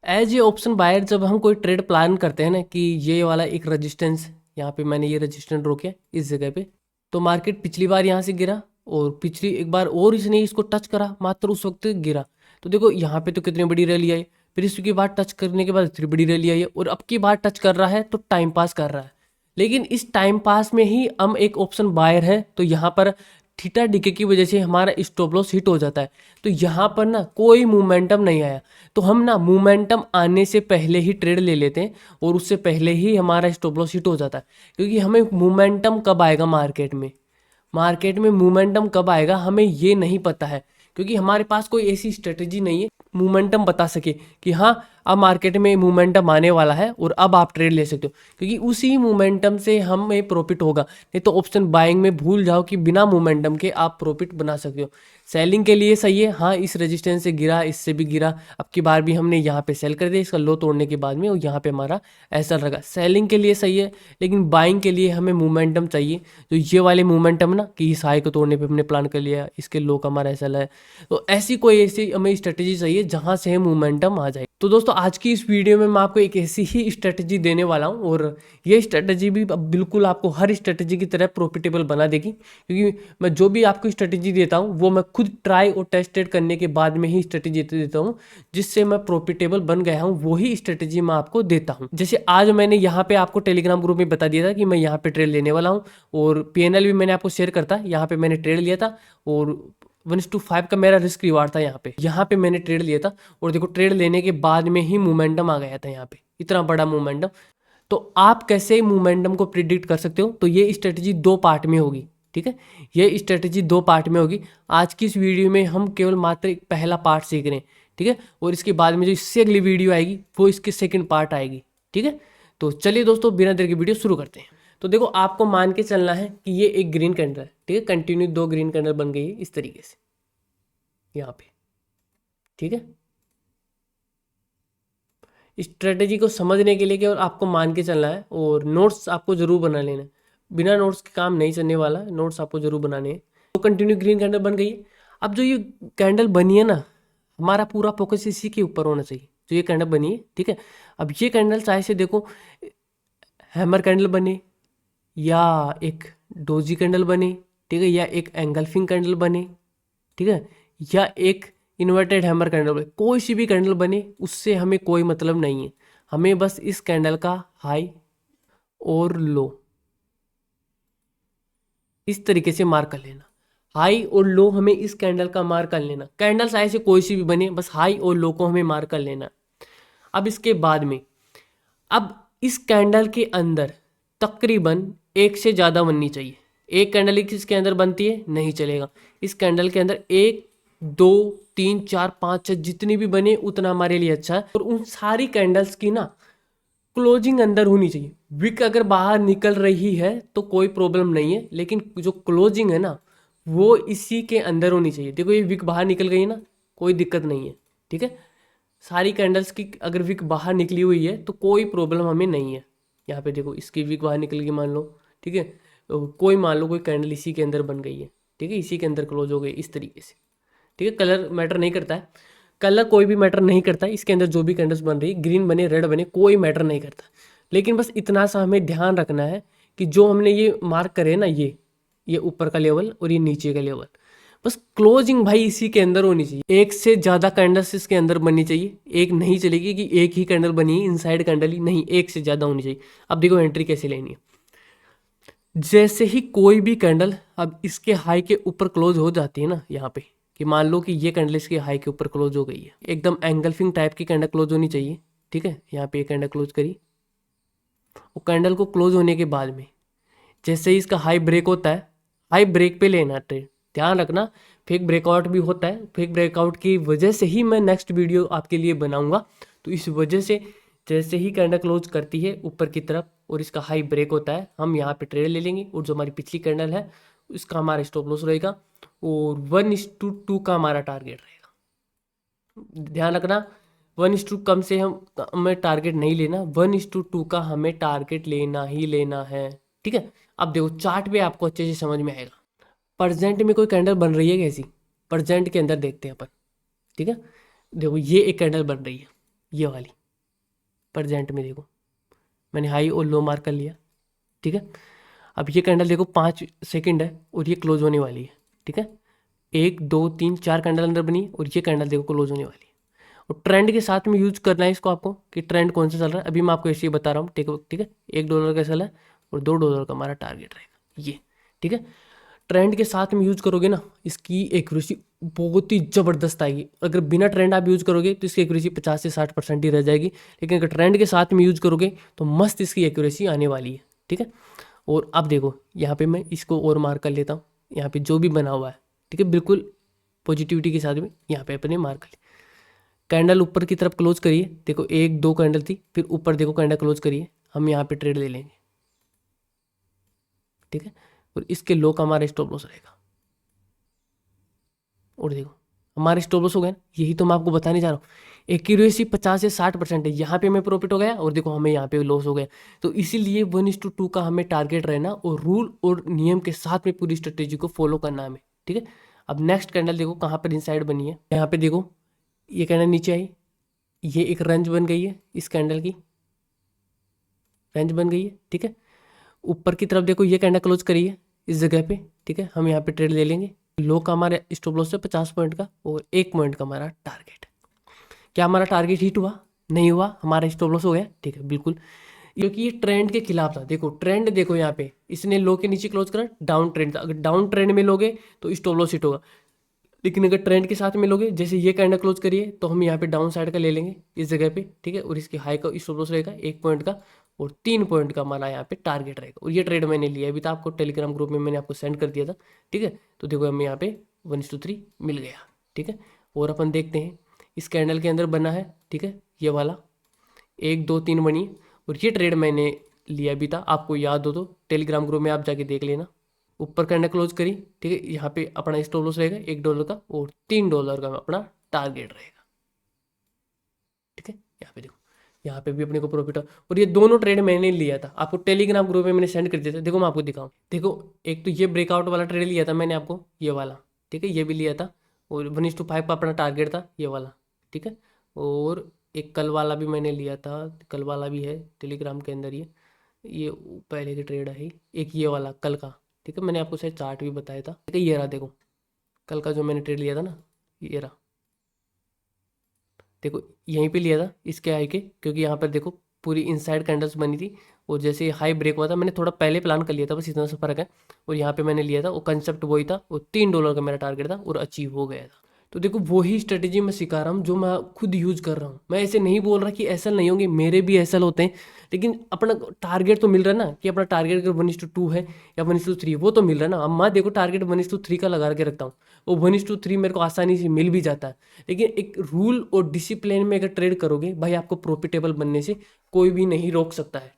As A option buyer जब हम कोई ट्रेड प्लान करते हैं ना कि ये वाला एक रजिस्टेंस, यहाँ पे मैंने ये रजिस्टेंस रोके इस जगह पे, तो मार्केट पिछली बार यहाँ से गिरा और पिछली एक बार और इसने इसको टच करा, मात्र उस वक्त गिरा। तो देखो यहाँ पे तो कितनी बड़ी रैली आई, फिर इसके बाद टच करने के बाद इतनी बड़ी रैली आई है, और अब की बार टच कर रहा है तो टाइम पास कर रहा है। लेकिन इस टाइम पास में ही हम एक ऑप्शन बायर है, तो यहाँ पर थीटा डीके की वजह से हमारा स्टॉप लॉस हिट हो जाता है। तो यहाँ पर ना कोई मोमेंटम नहीं आया, तो हम ना मोमेंटम आने से पहले ही ट्रेड ले लेते हैं और उससे पहले ही हमारा स्टॉप लॉस हिट हो जाता है। क्योंकि हमें मोमेंटम कब आएगा मार्केट में मोमेंटम कब आएगा हमें ये नहीं पता है, क्योंकि हमारे पास कोई ऐसी स्ट्रेटजी नहीं है मोमेंटम बता सके कि हाँ अब मार्केट में मोमेंटम आने वाला है और अब आप ट्रेड ले सकते हो, क्योंकि उसी मोमेंटम से हमें प्रॉफिट होगा। नहीं तो ऑप्शन बाइंग में भूल जाओ कि बिना मोमेंटम के आप प्रॉफिट बना सकते हो। सेलिंग के लिए सही है, हाँ इस रेजिस्टेंस से गिरा, इससे भी गिरा, अब की बार भी हमने यहाँ पे सेल कर दिया इसका लो तोड़ने के बाद में, और यहाँ पे हमारा ऐसा लगा। सेलिंग के लिए सही है, लेकिन बाइंग के लिए हमें मोमेंटम चाहिए। जो ये वाले मोमेंटम ना कि इस हाई को तोड़ने पे हमने प्लान कर लिया, इसके लो का हमारा ऐसा है, तो ऐसी हमें स्ट्रेटेजी चाहिए जहाँ से मोमेंटम आ जाए। तो दोस्तों आज की इस वीडियो में मैं आपको एक ऐसी ही स्ट्रेटजी देने वाला हूँ, और ये स्ट्रेटजी भी बिल्कुल आपको हर स्ट्रेटजी की तरह प्रॉफिटेबल बना देगी। क्योंकि मैं जो भी आपको स्ट्रेटजी देता हूँ वो मैं खुद ट्राई और टेस्टेड करने के बाद में ही स्ट्रेटजी देता हूँ, जिससे मैं प्रॉफिटेबल बन गया हूँ। वही स्ट्रेटजी मैं आपको देता हूँ। जैसे आज मैंने यहाँ पे आपको टेलीग्राम ग्रुप में बता दिया था कि मैं यहाँ पे ट्रेड लेने वाला हूँ, और PNL भी मैंने आपको शेयर करता, यहाँ पे मैंने ट्रेड लिया था और 1:5 का मेरा रिस्क रिवार्ड था। यहाँ पे मैंने ट्रेड लिया था, और देखो ट्रेड लेने के बाद में ही मोमेंटम आ गया था, यहाँ पे इतना बड़ा मोमेंटम। तो आप कैसे मोमेंटम को प्रिडिक्ट कर सकते हो, तो ये स्ट्रेटजी 2 पार्ट में होगी, ठीक है। ये स्ट्रेटजी 2 पार्ट में होगी। आज की इस वीडियो में हम केवल मात्र एक पहला पार्ट सीख रहे हैं, ठीक है, और इसके बाद में जो इससे अगली वीडियो आएगी वो इसकी सेकेंड पार्ट आएगी, ठीक है। तो चलिए दोस्तों बिना देर के वीडियो शुरू करते हैं। तो देखो आपको मान के चलना है कि ये एक ग्रीन कैंडल है, ठीक है, कंटिन्यू 2 ग्रीन कैंडल बन गई है इस तरीके से यहाँ पे, ठीक है। स्ट्रेटेजी को समझने के लिए केवल आपको मान के चलना है, और नोट्स आपको जरूर बना लेना है। बिना नोट्स के काम नहीं चलने वाला है, नोट्स आपको जरूर बनाने हैं। तो कंटिन्यू ग्रीन कैंडल बन गई है। अब जो ये कैंडल बनी है ना, हमारा पूरा फोकस इसी के ऊपर होना चाहिए, जो ये कैंडल बनी है, ठीक है। अब ये कैंडल चाहे से देखो हैमर कैंडल बने, या एक डोजी कैंडल बने, ठीक है, या एक एंगल्फिंग कैंडल बने, ठीक है, या एक इन्वर्टेड हैमर कैंडल बने, कोई सी भी कैंडल बने उससे हमें कोई मतलब नहीं है। हमें बस इस कैंडल का हाई और लो इस तरीके से मार्क कर लेना। हाई और लो हमें इस कैंडल का मार्क कर लेना। कैंडल चाहे से कोई सी भी बने, बस हाई और लो को हमें मार्क कर लेना। अब इसके बाद में अब इस कैंडल के अंदर तकरीबन एक से ज़्यादा बननी चाहिए। एक कैंडल इसके अंदर बनती है नहीं चलेगा, इस कैंडल के अंदर 1 2 3 4 5 6 जितनी भी बने उतना हमारे लिए अच्छा है। और उन सारी कैंडल्स की ना क्लोजिंग अंदर होनी चाहिए। विक अगर बाहर निकल रही है तो कोई प्रॉब्लम नहीं है, लेकिन जो क्लोजिंग है ना वो इसी के अंदर होनी चाहिए। देखो ये विक बाहर निकल गई ना, कोई दिक्कत नहीं है, ठीक है। सारी कैंडल्स की अगर विक बाहर निकली हुई है तो कोई प्रॉब्लम हमें नहीं है। यहाँ पे देखो इसकी विक बाहर निकल गई मान लो, ठीक है, तो कोई मान लो कोई कैंडल इसी के अंदर बन गई है, ठीक है, इसी के अंदर क्लोज हो गई इस तरीके से, ठीक है। कलर मैटर नहीं करता है, कलर कोई भी मैटर नहीं करता है। इसके अंदर जो भी कैंडल्स बन रही है, ग्रीन बने रेड बने, कोई मैटर नहीं करता। लेकिन बस इतना सा हमें ध्यान रखना है कि जो हमने ये मार्क करे ना, ये ऊपर का लेवल और ये नीचे का लेवल, बस क्लोजिंग भाई इसी के अंदर होनी चाहिए। एक से ज़्यादा कैंडल्स इसके अंदर बननी चाहिए, एक नहीं चलेगी कि एक ही कैंडल बनी है इनसाइड कैंडल ही, नहीं, एक से ज़्यादा होनी चाहिए। अब देखो एंट्री कैसे लेनी है। जैसे ही कोई भी कैंडल अब इसके हाई के ऊपर क्लोज हो जाती है ना, यहाँ पे कि मान लो कि ये कैंडल इसके हाई के ऊपर क्लोज हो गई है, एकदम एंगल्फिंग टाइप की कैंडल क्लोज होनी चाहिए, ठीक है। यहाँ पे ये कैंडल क्लोज करी, वो कैंडल को क्लोज होने के बाद में जैसे ही इसका हाई ब्रेक होता है, हाई ब्रेक पे लेना ट्रेड, ध्यान रखना। फेक ब्रेकआउट भी होता है, फेक ब्रेकआउट की वजह से ही मैं नेक्स्ट वीडियो आपके लिए बनाऊंगा। तो इस वजह से जैसे ही कैंडल क्लोज करती है ऊपर की तरफ और इसका हाई ब्रेक होता है, हम यहाँ पे ट्रेड ले लेंगे, और जो हमारी पिछली कैंडल है उसका हमारा स्टॉप लॉस रहेगा, और 1:2 का हमारा टारगेट रहेगा। ध्यान रखना 1:2 कम से हम हमें टारगेट नहीं लेना, 1:2 का हमें टारगेट लेना ही लेना है, ठीक है। अब देखो चार्ट पे आपको अच्छे से समझ में आएगा। परजेंट में कोई कैंडल बन रही है कैसी, परजेंट के अंदर देखते हैं अपन, ठीक है। देखो ये एक कैंडल बन रही है, ये वाली प्रेजेंट में देखो मैंने हाई और लो मार्क कर लिया, ठीक है। अब ये कैंडल देखो 5 सेकंड है और ये क्लोज होने वाली है, ठीक है। 1 2 3 4 कैंडल अंदर बनी और ये कैंडल देखो क्लोज होने वाली है। और ट्रेंड के साथ में यूज करना है इसको आपको कि ट्रेंड कौन सा चल रहा है। अभी मैं आपको ऐसे ही बता रहा हूँ, ठीक है। $1 का चला है और $2 का हमारा टारगेट रहेगा ये, ठीक है। ट्रेंड के साथ में यूज करोगे ना, इसकी एक्यूरेसी बहुत ही ज़बरदस्त आएगी। अगर बिना ट्रेंड आप यूज करोगे तो इसकी एक्यूरेसी 50 से 60% ही रह जाएगी, लेकिन अगर ट्रेंड के साथ में यूज करोगे तो मस्त इसकी एक्यूरेसी आने वाली है, ठीक है। और अब देखो यहाँ पे मैं इसको और मार्क कर लेता हूँ, यहाँ पे जो भी बना हुआ है, ठीक है, बिल्कुल पॉजिटिविटी के साथ में यहाँ पे अपने मार्क कर लिया। कैंडल ऊपर की तरफ क्लोज करिए, देखो 1 2 कैंडल थी, फिर ऊपर देखो कैंडल क्लोज करिए, हम यहाँ पे ट्रेड ले लेंगे, ठीक है। और इसके लो का हमारा स्टॉप लॉस रहेगा। और देखो हमारे स्टॉप लॉस हो गए, यही तो मैं आपको बताने जा रहा हूँ। एक्यूरेसी 50 से 60% है, यहाँ पे हमें प्रॉफिट हो गया और देखो हमें यहाँ पे लॉस हो गया। तो इसीलिए 1:2 का हमें टारगेट रहना और रूल और नियम के साथ में पूरी स्ट्रेटेजी को फॉलो करना हमें, ठीक है। अब नेक्स्ट कैंडल देखो कहाँ पर इनसाइड बनी है, यहाँ पे देखो ये कैंडल नीचे आई, ये एक रेंज बन गई है, इस कैंडल की रेंज बन गई है, ठीक है। ऊपर की तरफ देखो ये कैंडल क्लोज करी है इस जगह पे, ठीक है। हम यहाँ पे ट्रेड ले लेंगे। लो का हमारे स्टॉप लॉस है 50 पॉइंट का और 1 पॉइंट का हमारा टारगेट। क्या हमारा टारगेट हिट हुआ? नहीं हुआ, हमारा स्टॉप लॉस हो गया, ठीक है, बिल्कुल। क्योंकि ये ट्रेंड के खिलाफ था। देखो ट्रेंड देखो यहाँ पे इसने लो के नीचे क्लोज करा, डाउन ट्रेंड था। अगर डाउन ट्रेंड में लोगे तो स्टॉप लॉस हिट होगा, लेकिन अगर ट्रेंड के साथ में लोगे, जैसे ये कैंडल क्लोज करिए, तो हम यहाँ पे डाउन साइड का ले लेंगे इस जगह पे, ठीक है। और इसकी हाई का स्टॉप लॉस रहेगा 1 पॉइंट का और 3 पॉइंट का हमारा यहाँ पे टारगेट रहेगा। और ये ट्रेड मैंने लिया अभी, तो आपको टेलीग्राम ग्रुप में मैंने आपको सेंड कर दिया था, ठीक है। तो देखो हमें यहाँ पे 1:3 मिल गया, ठीक है। और अपन देखते हैं इस कैंडल के अंदर बना है, ठीक है, ये वाला 1 2 3 बनी। और ये ट्रेड मैंने लिया भी था, आपको याद हो तो टेलीग्राम ग्रुप में आप जाके देख लेना। ऊपर कैंडल क्लोज करी, ठीक है। यहाँ पे अपना स्टॉप लॉस रहेगा $1 का और $3 का अपना टारगेट रहेगा, ठीक है। यहाँ पे देखो यहाँ पे भी अपने को प्रॉफिट। और ये दोनों ट्रेड मैंने लिया था, आपको टेलीग्राम ग्रुप में मैंने सेंड कर दिया था। देखो मैं आपको दिखाऊं, देखो एक तो ये ब्रेकआउट वाला ट्रेड लिया था मैंने आपको, ये वाला, ठीक है, ये भी लिया था। और 1:5 का अपना टारगेट था ये वाला, ठीक है। और एक कल वाला भी मैंने लिया था, कल वाला भी है टेलीग्राम के अंदर, ये पहले की ट्रेड है। एक ये वाला कल का, ठीक है, मैंने आपको शायद चार्ट भी बताया था, ठीक है। ये रहा देखो कल का जो मैंने ट्रेड लिया था ना, ये रहा, देखो यहीं पे लिया था इसके हाई के, क्योंकि यहाँ पर देखो पूरी इनसाइड कैंडल्स बनी थी। और जैसे हाई ब्रेक हुआ था, मैंने थोड़ा पहले प्लान कर लिया था, बस इतना सा फर्क है। और यहाँ पे मैंने लिया था, वो कंसेप्ट वही था, वो $3 का मेरा टारगेट था और अचीव हो गया था। तो देखो वही स्ट्रेटेजी मैं सिखा रहा हूँ जो मैं खुद यूज कर रहा हूँ। मैं ऐसे नहीं बोल रहा कि एसल नहीं होंगे, मेरे भी एसल होते हैं, लेकिन अपना टारगेट तो मिल रहा है ना, कि अपना टारगेट अगर 1:2 है या 1:3 वो तो मिल रहा है ना। अब मैं देखो टारगेट 1:3 का लगा के रखता हूँ, वो 1:3 मेरे को आसानी से मिल भी जाता है। लेकिन एक रूल और डिसिप्लिन में अगर ट्रेड करोगे भाई, आपको प्रॉफिटेबल बनने से कोई भी नहीं रोक सकता है।